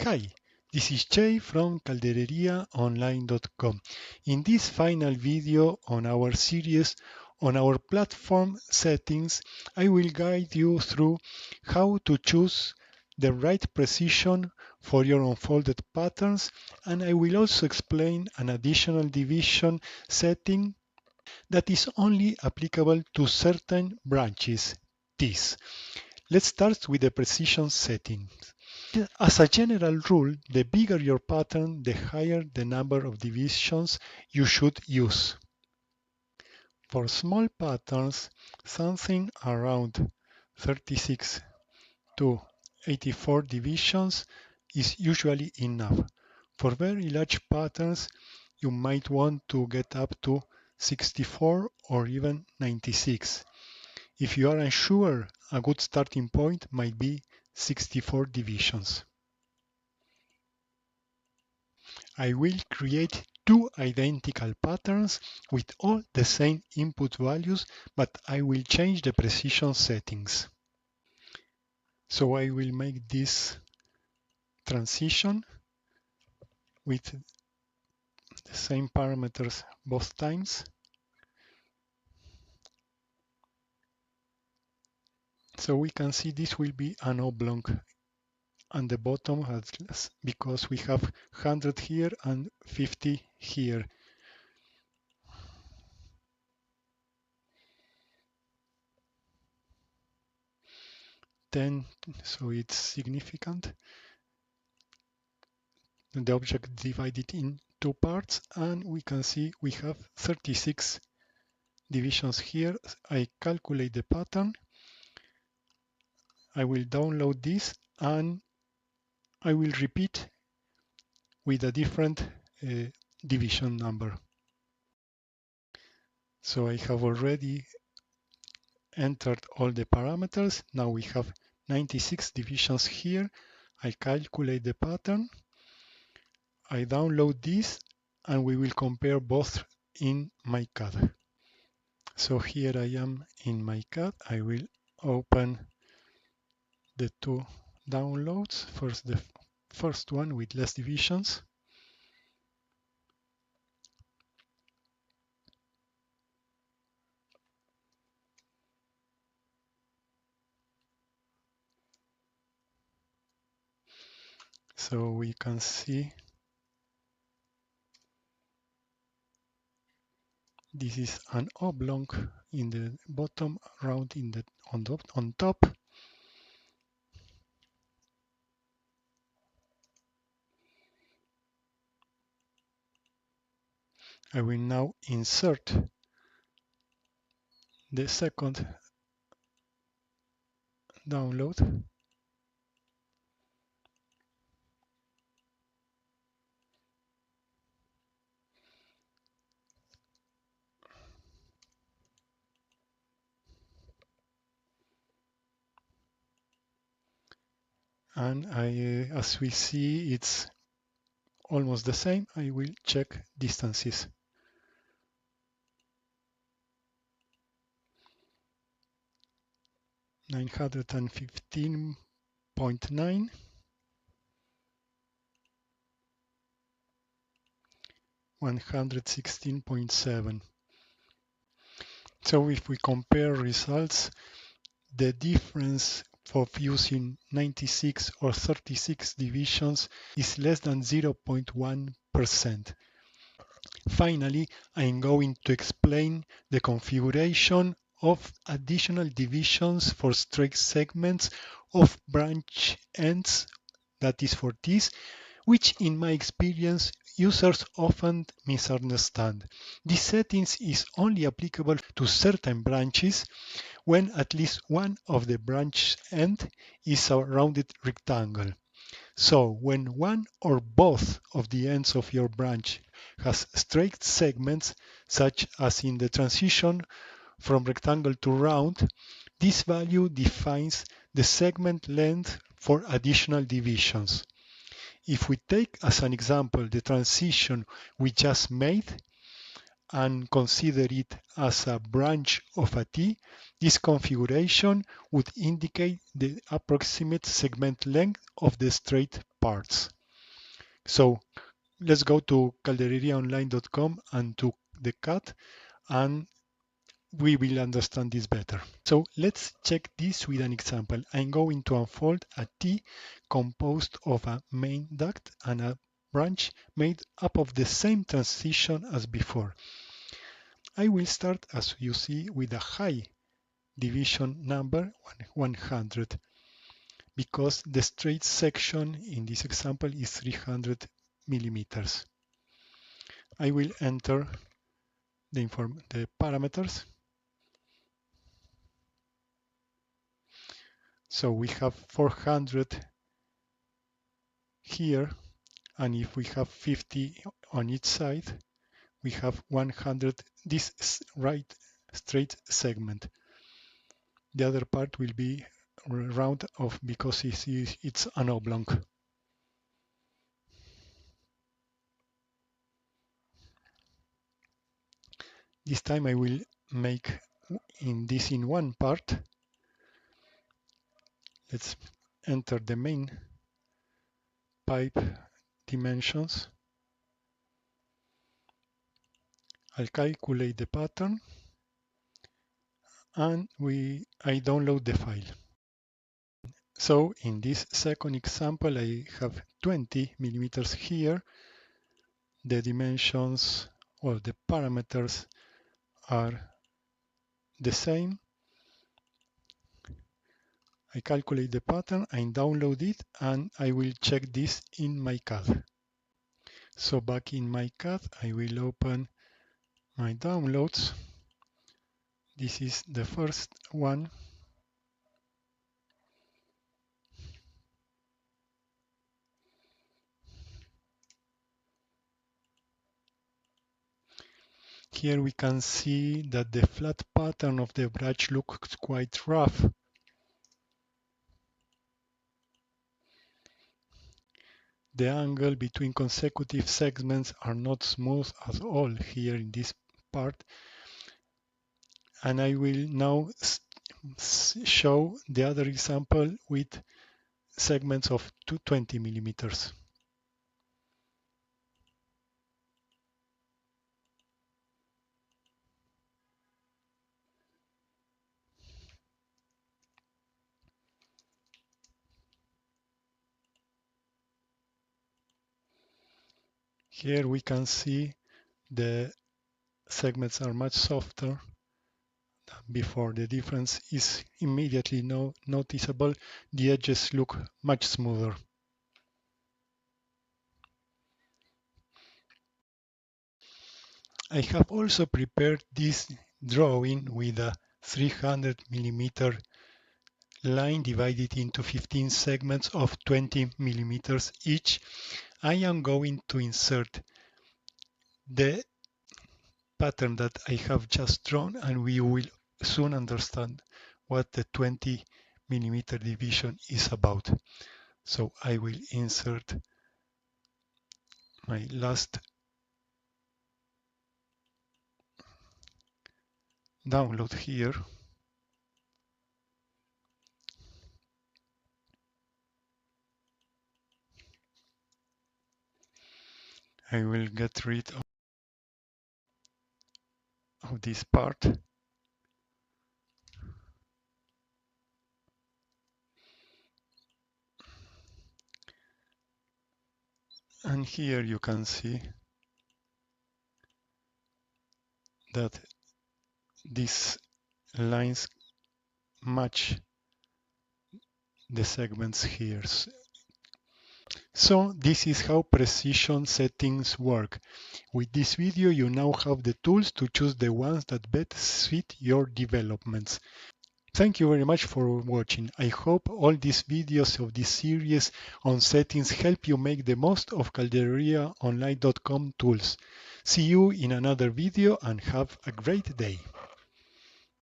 Hi, this is Jay from caldereriaonline.com. In this final video on our series on our platform settings, I will guide you through how to choose the right precision for your unfolded patterns, and I will also explain an additional division setting that is only applicable to certain branches, Ts. Let's start with the precision settings. As a general rule, the bigger your pattern, the higher the number of divisions you should use. For small patterns, something around 36 to 84 divisions is usually enough. For very large patterns, you might want to get up to 64 or even 96. If you are unsure, a good starting point might be 64 divisions. I will create two identical patterns with all the same input values, but I will change the precision settings. So I will make this transition with the same parameters both times. So we can see this will be an oblong and the bottom has, because we have 100 here and 50 here. Then, so it's significant. The object divided in two parts, and we can see we have 36 divisions here. I calculate the pattern. I will download this and I will repeat with a different division number. So I have already entered all the parameters. Now we have 96 divisions here. I calculate the pattern. I download this and we will compare both in MyCAD. So here I am in MyCAD. I will open the two downloads. First, the first one with less divisions. So we can see this is an oblong in the bottom, round in the on top. I will now insert the second download. And as we see, it's almost the same. I will check distances. 915.9, 116.7. So if we compare results, the difference of using 96 or 36 divisions is less than 0.1%. Finally, I'm going to explain the configuration of additional divisions for straight segments of branch ends, that is for this, which in my experience users often misunderstand. This settings is only applicable to certain branches when at least one of the branch end is a rounded rectangle. So when one or both of the ends of your branch has straight segments, such as in the transition from rectangle to round, this value defines the segment length for additional divisions. If we take as an example the transition we just made and consider it as a branch of a T, this configuration would indicate the approximate segment length of the straight parts. So let's go to caldereriaonline.com and to the CAD, and we will understand this better. So let's check this with an example. I'm going to unfold a T composed of a main duct and a branch made up of the same transition as before. I will start, as you see, with a high division number 100 because the straight section in this example is 300 millimeters. I will enter the parameters. So we have 400 here, and if we have 50 on each side, we have 100 this right straight segment. The other part will be round off because it's an oblong. This time I will make in one part. Let's enter the main pipe dimensions. I'll calculate the pattern and I download the file. So in this second example, I have 20 millimeters here. The dimensions or the parameters are the same. I calculate the pattern, I download it, and I will check this in my CAD. So back in my CAD, I will open my downloads. This is the first one. Here we can see that the flat pattern of the branch looks quite rough. The angle between consecutive segments are not smooth at all here in this part. And I will now show the other example with segments of 220 millimeters. Here we can see the segments are much softer than before. The difference is immediately noticeable. The edges look much smoother. I have also prepared this drawing with a 300 millimeter line divided into 15 segments of 20 millimeters each. I am going to insert the pattern that I have just drawn, and we will soon understand what the 20 millimeter division is about. So I will insert my last download here. I will get rid of this part. And here you can see that these lines match the segments here. So this is how precision settings work. With this video, you now have the tools to choose the ones that best fit your developments. Thank you very much for watching. I hope all these videos of this series on settings help you make the most of caldereriaonline.com tools. See you in another video and have a great day.